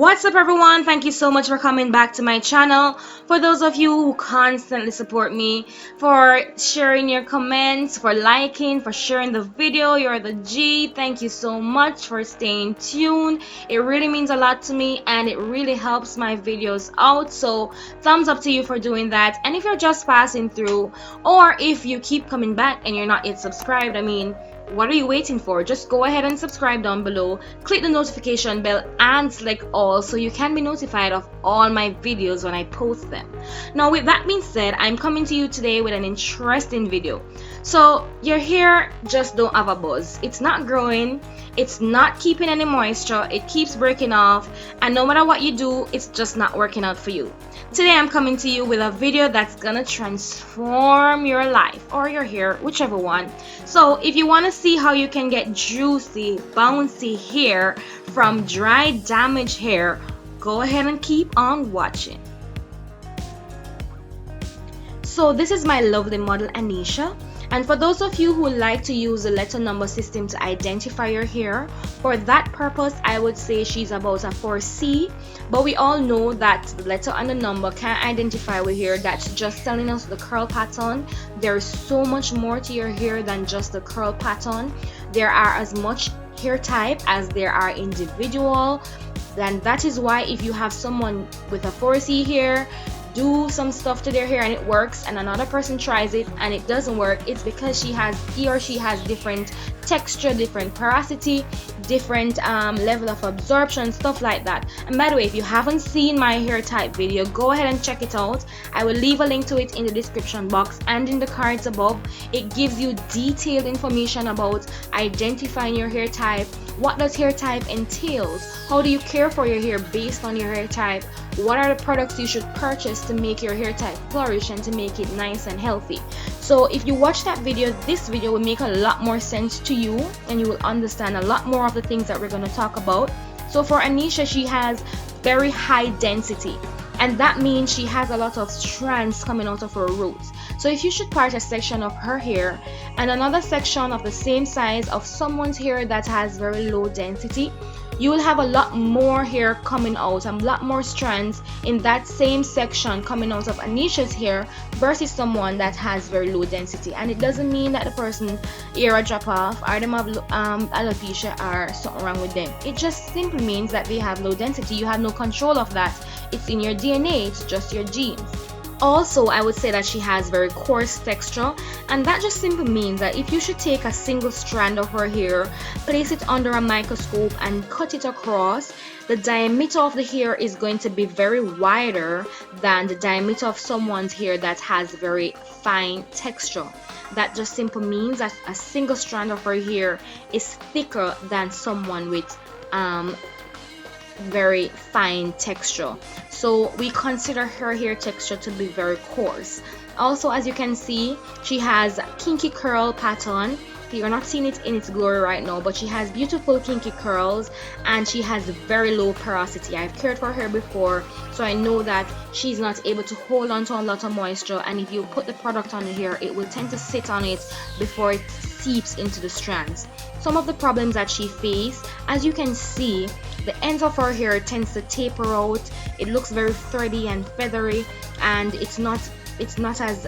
What's up, everyone? Thank you so much for coming back to my channel. For those of you who constantly support me, for sharing your comments, for liking, for sharing the video, you're the G. Thank you so much for staying tuned. It really means a lot to me and it really helps my videos out. So thumbs up to you for doing that. And if you're just passing through, or if you keep coming back and you're not yet subscribed, what are you waiting for? Just go ahead and subscribe down below, click the notification bell and select all so you can be notified of all my videos when I post them. Now, with that being said, I'm coming to you today with an interesting video. So your hair just don't have a buzz. It's not growing, it's not keeping any moisture, it keeps breaking off, and no matter what you do, it's just not working out for you. Today I'm coming to you with a video that's gonna transform your life or your hair, whichever one. So if you want to see how you can get juicy, bouncy hair from dry, damaged hair, go ahead and keep on watching. So this is my lovely model Aneisha. And for those of you who like to use the letter number system to identify your hair, for that purpose I would say she's about a 4C, but we all know that the letter and the number can't identify with hair. That's just telling us the curl pattern. There's so much more to your hair than just the curl pattern. There are as much hair type as there are individual, and that is why if you have someone with a 4C hair do some stuff to their hair and it works, and another person tries it and it doesn't work, it's because he or she has different texture, different porosity, different level of absorption, stuff like that. And by the way, if you haven't seen my hair type video, go ahead and check it out. I will leave a link to it in the description box and in the cards above. It gives you detailed information about identifying your hair type, what does hair type entails, how do you care for your hair based on your hair type, what are the products you should purchase to make your hair type flourish and to make it nice and healthy. So if you watch that video, this video will make a lot more sense to you and you will understand a lot more of the things that we're going to talk about. So for Aneisha, she has very high density, and that means she has a lot of strands coming out of her roots. So if you should part a section of her hair and another section of the same size of someone's hair that has very low density, you will have a lot more hair coming out, a lot more strands in that same section coming out of Aneisha's hair versus someone that has very low density. And it doesn't mean that the person ear a drop off or them have alopecia or something wrong with them. It just simply means that they have low density. You have no control of that. It's in your DNA, it's just your genes. Also, I would say that she has very coarse texture, and that just simply means that if you should take a single strand of her hair, place it under a microscope and cut it across, the diameter of the hair is going to be very wider than the diameter of someone's hair that has very fine texture. That just simply means that a single strand of her hair is thicker than someone with very fine texture. So we consider her hair texture to be very coarse. Also, as you can see, she has kinky curl pattern. You're not seeing it in its glory right now, but she has beautiful kinky curls and she has very low porosity. I've cared for her before, so I know that she's not able to hold on to a lot of moisture, and if you put the product on the hair, it will tend to sit on it before it seeps into the strands. Some of the problems that she faces, as you can see, the ends of her hair tends to taper out. It looks very thready and feathery, and it's not as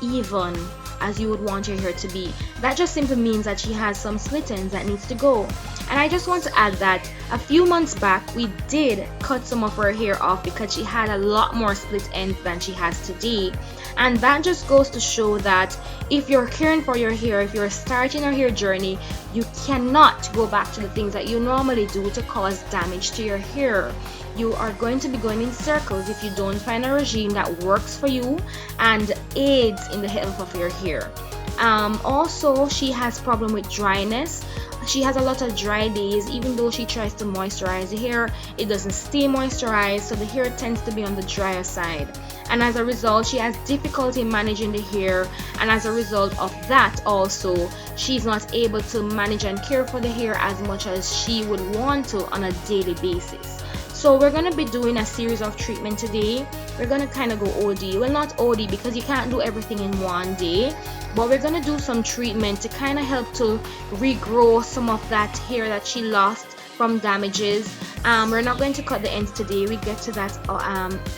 even as you would want your hair to be. That just simply means that she has some split ends that needs to go. And I just want to add that a few months back we did cut some of her hair off because she had a lot more split ends than she has today. And that just goes to show that if you're caring for your hair, if you're starting your hair journey, you cannot go back to the things that you normally do to cause damage to your hair. You are going to be going in circles if you don't find a regime that works for you and aids in the health of your hair. Also, she has problem with dryness. She has a lot of dry days. Even though she tries to moisturize the hair, it doesn't stay moisturized, so the hair tends to be on the drier side, and as a result she has difficulty managing the hair, and as a result of that also she's not able to manage and care for the hair as much as she would want to on a daily basis. So we're going to be doing a series of treatment today. We're going to kind of go OD. Well, not OD because you can't do everything in one day, but we're going to do some treatment to kind of help to regrow some of that hair that she lost from damages. We're not going to cut the ends today, we get to that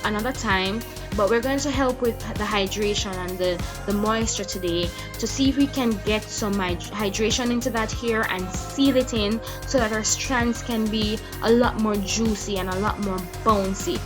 another time, but we're going to help with the hydration and the moisture today to see if we can get some hydration into that hair and seal it in so that our strands can be a lot more juicy and a lot more bouncy.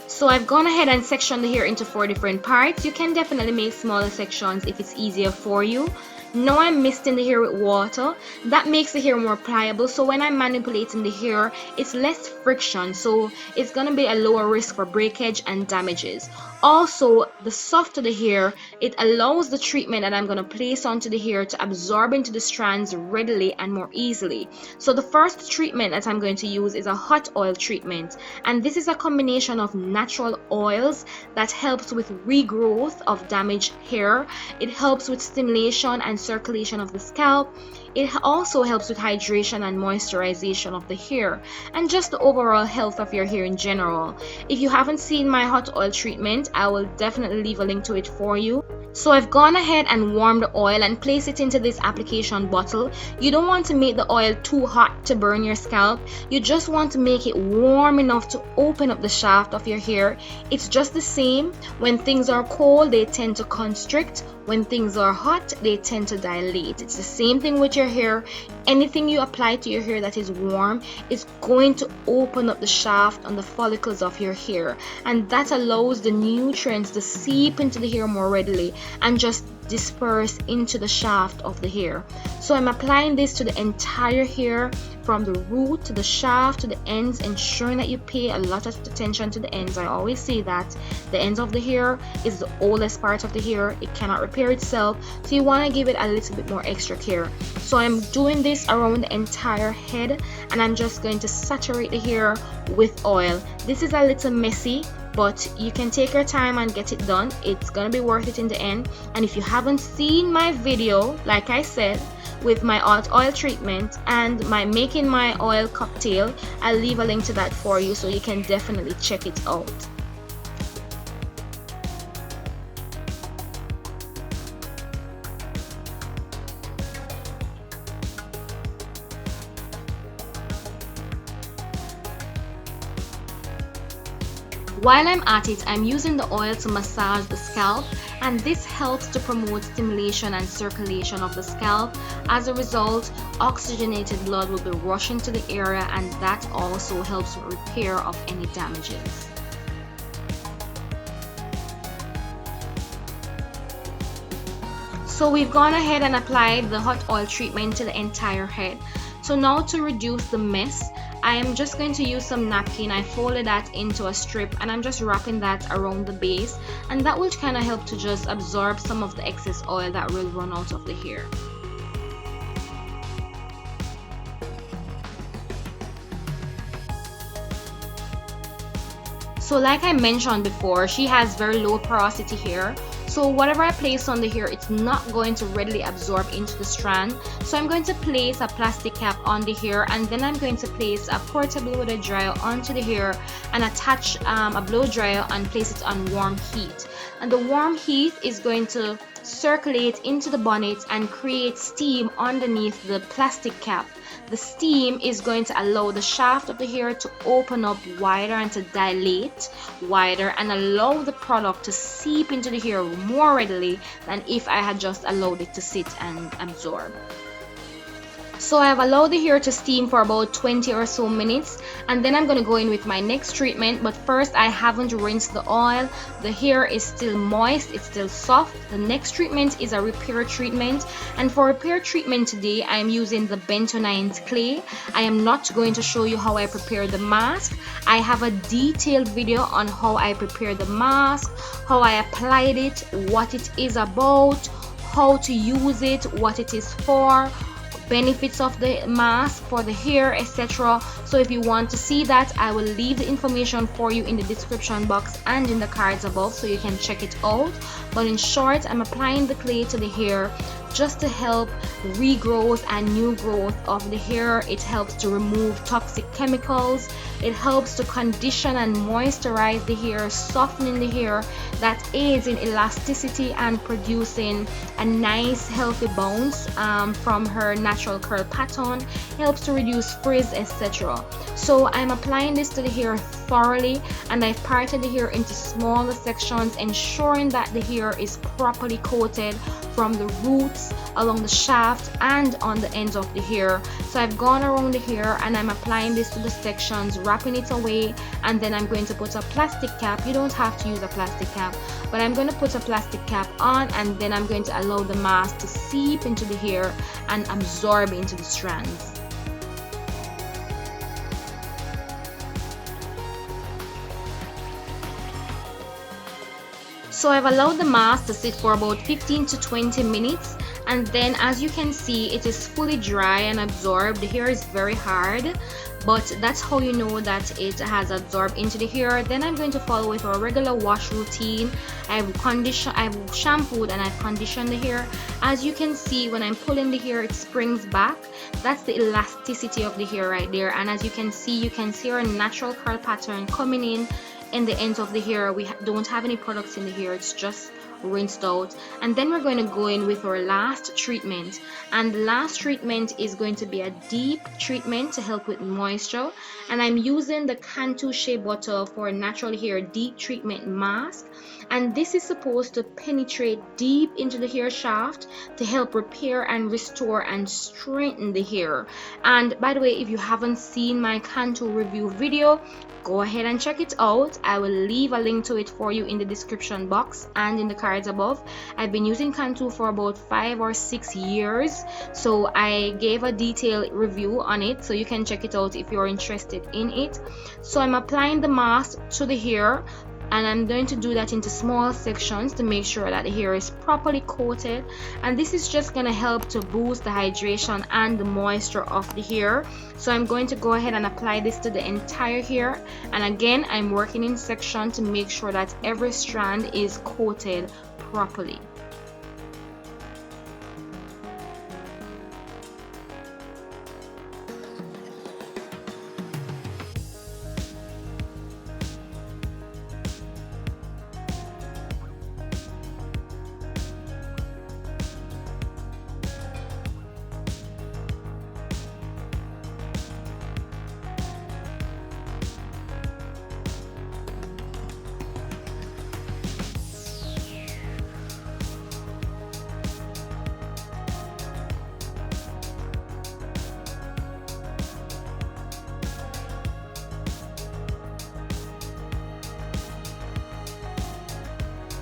So I've gone ahead and sectioned the hair into 4 different parts. You can definitely make smaller sections if it's easier for you. Now I'm misting the hair with water. That makes the hair more pliable, so when I'm manipulating the hair, it's less friction, so it's gonna be a lower risk for breakage and damages. Also, the softer the hair, it allows the treatment that I'm gonna place onto the hair to absorb into the strands readily and more easily. So the first treatment that I'm going to use is a hot oil treatment, and this is a combination of natural oils that helps with regrowth of damaged hair. It helps with stimulation and circulation of the scalp. It also helps with hydration and moisturization of the hair and just the overall health of your hair in general. If you haven't seen my hot oil treatment, I will definitely leave a link to it for you. So I've gone ahead and warmed the oil and placed it into this application bottle. You don't want to make the oil too hot to burn your scalp. You just want to make it warm enough to open up the shaft of your hair. It's just the same. When things are cold, they tend to constrict. When things are hot, they tend to dilate. It's the same thing with your hair. Anything you apply to your hair that is warm is going to open up the shaft and the follicles of your hair, and that allows the nutrients to seep into the hair more readily and just disperse into the shaft of the hair. So I'm applying this to the entire hair, from the root to the shaft to the ends, ensuring that you pay a lot of attention to the ends. I always say that the ends of the hair is the oldest part of the hair. It cannot repair itself, so you want to give it a little bit more extra care. So I'm doing this around the entire head, and I'm just going to saturate the hair with oil. This is a little messy, but you can take your time and get it done. It's gonna be worth it in the end. And if you haven't seen my video, like I said, with my oil treatment and my making my oil cocktail, I'll leave a link to that for you, so you can definitely check it out. While I'm at it, I'm using the oil to massage the scalp, and this helps to promote stimulation and circulation of the scalp. As a result, oxygenated blood will be rushing to the area, and that also helps with repair of any damages. So we've gone ahead and applied the hot oil treatment to the entire head. So now to reduce the mess, I am just going to use some napkin. I folded that into a strip and I'm just wrapping that around the base, and that will kind of help to just absorb some of the excess oil that will run out of the hair. So like I mentioned before, she has very low porosity hair. So whatever I place on the hair, it's not going to readily absorb into the strand. So I'm going to place a plastic cap on the hair, and then I'm going to place a portable blow dryer onto the hair and attach a blow dryer and place it on warm heat. And the warm heat is going to circulate into the bonnet and create steam underneath the plastic cap. The steam is going to allow the shaft of the hair to open up wider and to dilate wider and allow the product to seep into the hair more readily than if I had just allowed it to sit and absorb. So I have allowed the hair to steam for about 20 or so minutes, and then I'm going to go in with my next treatment. But first, I haven't rinsed the oil. The hair is still moist, it's still soft. The next treatment is a repair treatment, and for repair treatment today I am using the bentonite clay. I am not going to show you how I prepare the mask. I have a detailed video on how I prepare the mask, how I applied it, what it is about, how to use it, what it is for, benefits of the mask for the hair, etc. So if you want to see that, I will leave the information for you in the description box and in the cards above, so you can check it out. But in short, I'm applying the clay to the hair just to help regrowth and new growth of the hair. It helps to remove toxic chemicals. It helps to condition and moisturize the hair, softening the hair. That aids in elasticity and producing a nice healthy bounce from her natural curl pattern. Helps to reduce frizz, etc. So I'm applying this to the hair thoroughly, and I've parted the hair into smaller sections, ensuring that the hair is properly coated from the roots, along the shaft, and on the ends of the hair. So I've gone around the hair and I'm applying this to the sections, wrapping it away, and then I'm going to put a plastic cap. You don't have to use a plastic cap, but I'm going to put a plastic cap on, and then I'm going to allow the mask to seep into the hair and absorb into the strands. So I've allowed the mask to sit for about 15 to 20 minutes, and then as you can see, it is fully dry and absorbed. The hair is very hard, but that's how you know that it has absorbed into the hair. Then I'm going to follow with a regular wash routine. I've shampooed and I've conditioned the hair. As you can see, when I'm pulling the hair, it springs back. That's the elasticity of the hair right there. And as you can see our natural curl pattern coming in the ends of the hair. We don't have any products in the hair, it's just rinsed out. And then we're going to go in with our last treatment, and the last treatment is going to be a deep treatment to help with moisture, and I'm using the Cantu Shea Butter for natural hair deep treatment mask, and this is supposed to penetrate deep into the hair shaft to help repair and restore and strengthen the hair. And by the way, if you haven't seen my Cantu review video, go ahead and check it out. I will leave a link to it for you in the description box and in the cards above. I've been using Cantu for about 5 or 6 years, so I gave a detailed review on it, so you can check it out if you're interested in it. So I'm applying the mask to the hair, and I'm going to do that into small sections to make sure that the hair is properly coated, and this is just going to help to boost the hydration and the moisture of the hair. So I'm going to go ahead and apply this to the entire hair, and again I'm working in section to make sure that every strand is coated properly.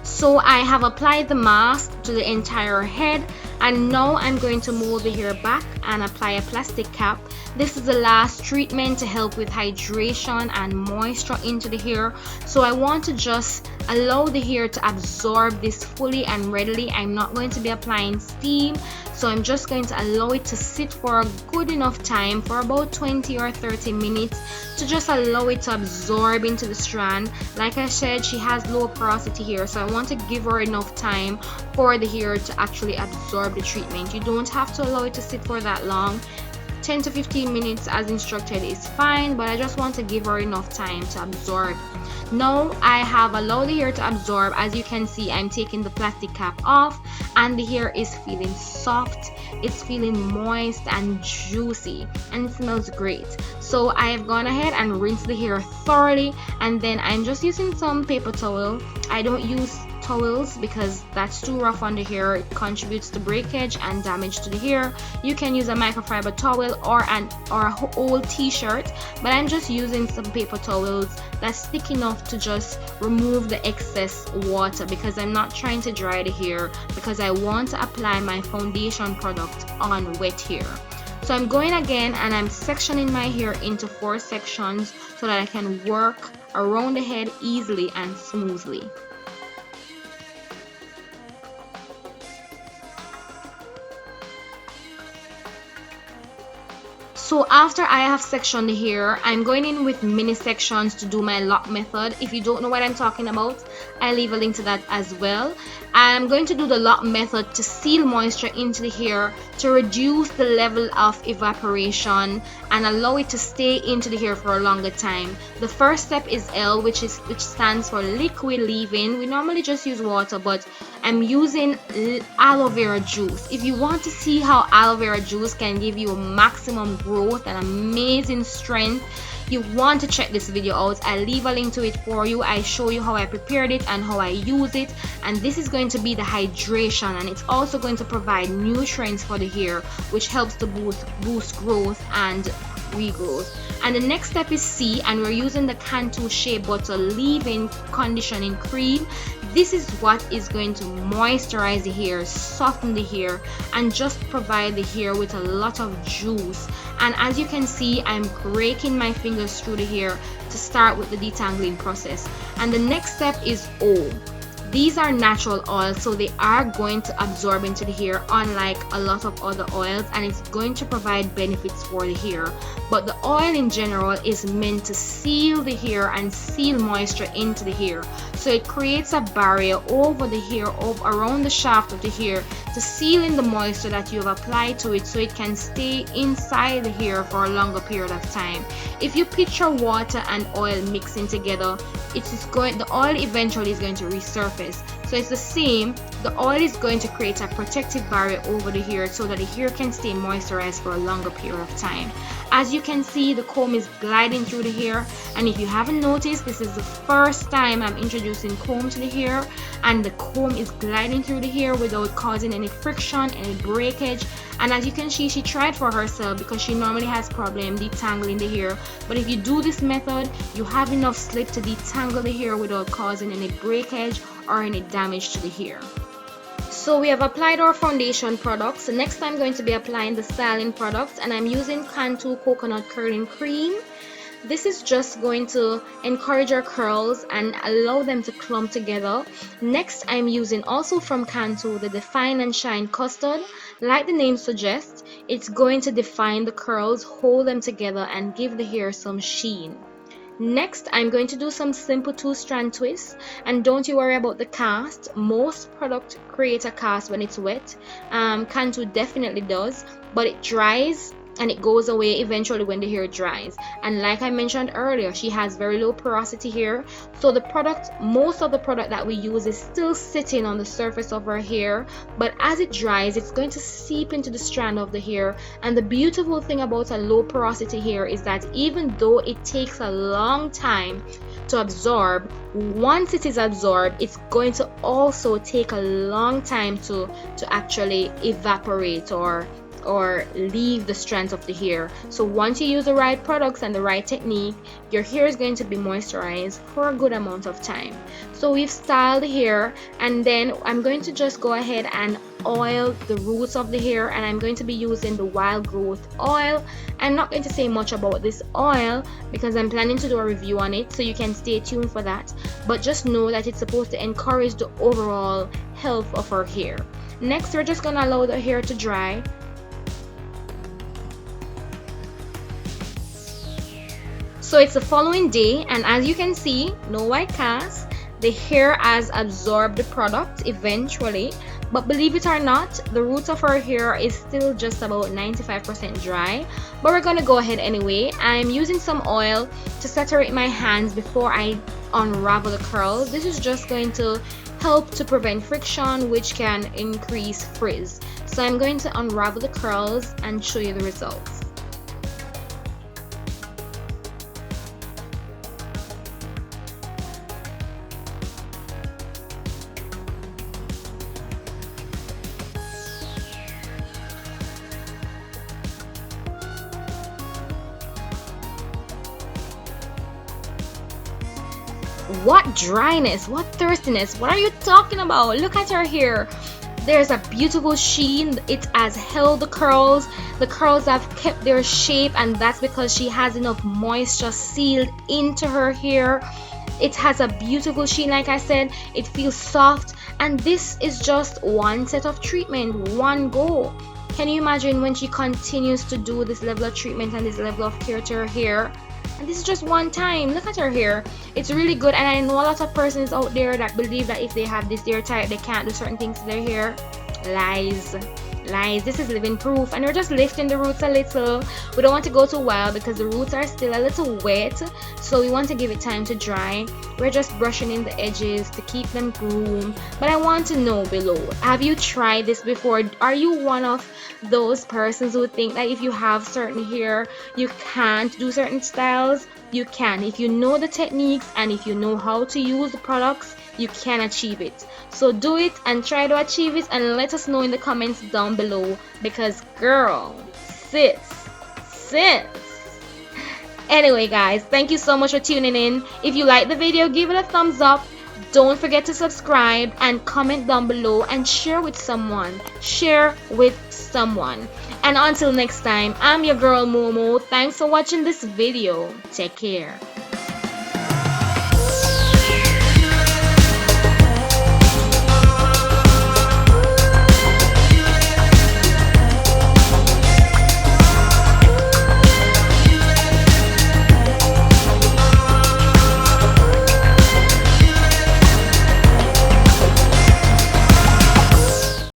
So I have applied the mask to the entire head, and now I'm going to mold the hair back and apply a plastic cap. This is the last treatment to help with hydration and moisture into the hair. So I want to just allow the hair to absorb this fully and readily. I'm not going to be applying steam, so I'm just going to allow it to sit for a good enough time, for about 20 or 30 minutes, to just allow it to absorb into the strand. Like I said, she has low porosity hair, so I want to give her enough time for the hair to actually absorb the treatment. You don't have to allow it to sit for that long. 10 to 15 minutes as instructed is fine, but I just want to give her enough time to absorb. Now I have allowed the hair to absorb. As you can see, I'm taking the plastic cap off, and the hair is feeling soft, it's feeling moist and juicy, and it smells great. So I've gone ahead and rinsed the hair thoroughly, and then I'm just using some paper towel. I don't use towels because that's too rough on the hair. It contributes to breakage and damage to the hair. You can use a microfiber towel or an old t-shirt, but I'm just using some paper towels that's thick enough to just remove the excess water, because I'm not trying to dry the hair, because I want to apply my foundation product on wet hair. So I'm going again and I'm sectioning my hair into 4 sections so that I can work around the head easily and smoothly. So after I have sectioned the hair, I'm going in with mini sections to do my lock method. If you don't know what I'm talking about, I leave a link to that as well. I'm going to do the lock method to seal moisture into the hair to reduce the level of evaporation and allow it to stay into the hair for a longer time. The first step is L, which stands for liquid leave-in. We normally just use water, but I'm using aloe vera juice. If you want to see how aloe vera juice can give you maximum growth and amazing strength, you want to check this video out. I leave a link to it for you. I show you how I prepared it and how I use it, and this is going to be the hydration, and it's also going to provide nutrients for the hair, which helps to boost growth and regrowth. And the next step is C, and we're using the Cantu Shea Butter leave-in conditioning cream. This is what is going to moisturize the hair, soften the hair, and just provide the hair with a lot of juice. And as you can see, I'm raking my fingers through the hair to start with the detangling process. And the next step is O. These are natural oils, so they are going to absorb into the hair unlike a lot of other oils, and it's going to provide benefits for the hair. But the oil in general is meant to seal the hair and seal moisture into the hair, so it creates a barrier over the hair, around the shaft of the hair, to seal in the moisture that you have applied to it, so it can stay inside the hair for a longer period of time. If you picture water and oil mixing together, the oil eventually is going to resurface. So it's the same. The oil is going to create a protective barrier over the hair so that the hair can stay moisturized for a longer period of time. As you can see, the comb is gliding through the hair, and if you haven't noticed, this is the first time I'm introducing comb to the hair, and the comb is gliding through the hair without causing any friction, any breakage. And as you can see, she tried for herself because she normally has problem detangling the hair, but if you do this method, you have enough slip to detangle the hair without causing any breakage or any damage to the hair. So we have applied our foundation products. So next I'm going to be applying the styling products, and I'm using Cantu Coconut Curling Cream. This is just going to encourage our curls and allow them to clump together. Next, I'm using also from Cantu the Define and Shine Custard. Like the name suggests, it's going to define the curls, hold them together, and give the hair some sheen. Next, I'm going to do some simple 2-strand twists, and don't you worry about the cast. Most products create a cast when it's wet. Cantu definitely does, but it dries and it goes away eventually when the hair dries. And like I mentioned earlier, she has very low porosity hair, so most of the product that we use is still sitting on the surface of her hair, but as it dries, it's going to seep into the strand of the hair. And the beautiful thing about a low porosity hair is that even though it takes a long time to absorb, once it is absorbed, it's going to also take a long time to actually evaporate or leave the strands of the hair. So once you use the right products and the right technique, your hair is going to be moisturized for a good amount of time. So we've styled the hair, and then I'm going to just go ahead and oil the roots of the hair, and I'm going to be using the Wild Growth oil. I'm not going to say much about this oil because I'm planning to do a review on it, so you can stay tuned for that, but just know that it's supposed to encourage the overall health of our hair. Next, we're just going to allow the hair to dry. So it's the following day, and as you can see, no white cast. The hair has absorbed the product eventually, but believe it or not, the roots of her hair is still just about 95% dry, but we're gonna go ahead anyway. I'm using some oil to saturate my hands before I unravel the curls. This is just going to help to prevent friction, which can increase frizz. So I'm going to unravel the curls and show you the results. What dryness, what thirstiness, what are you talking about? Look at her hair. There's a beautiful sheen. It has held the curls have kept their shape, and that's because she has enough moisture sealed into her hair. It has a beautiful sheen. Like I said, it feels soft, and this is just one set of treatment, one go. Can you imagine when she continues to do this level of treatment and this level of care to her hair? And this is just one time. Look at her hair. It's really good. And I know a lot of persons out there that believe that if they have this hair type, they can't do certain things to their hair. Lies. Lies. This is living proof. And we're just lifting the roots a little. We don't want to go too wild because the roots are still a little wet, so we want to give it time to dry. We're just brushing in the edges to keep them groomed. But I want to know below, have you tried this before? Are you one of those persons who think that if you have certain hair you can't do certain styles? You can. If you know the techniques and if you know how to use the products, you can achieve it. So do it and try to achieve it, and let us know in the comments down below, because girl, sis. Anyway guys, thank you so much for tuning in. If you like the video, give it a thumbs up. Don't forget to subscribe and comment down below and share with someone. And until next time, I'm your girl Momo. Thanks for watching this video. Take care.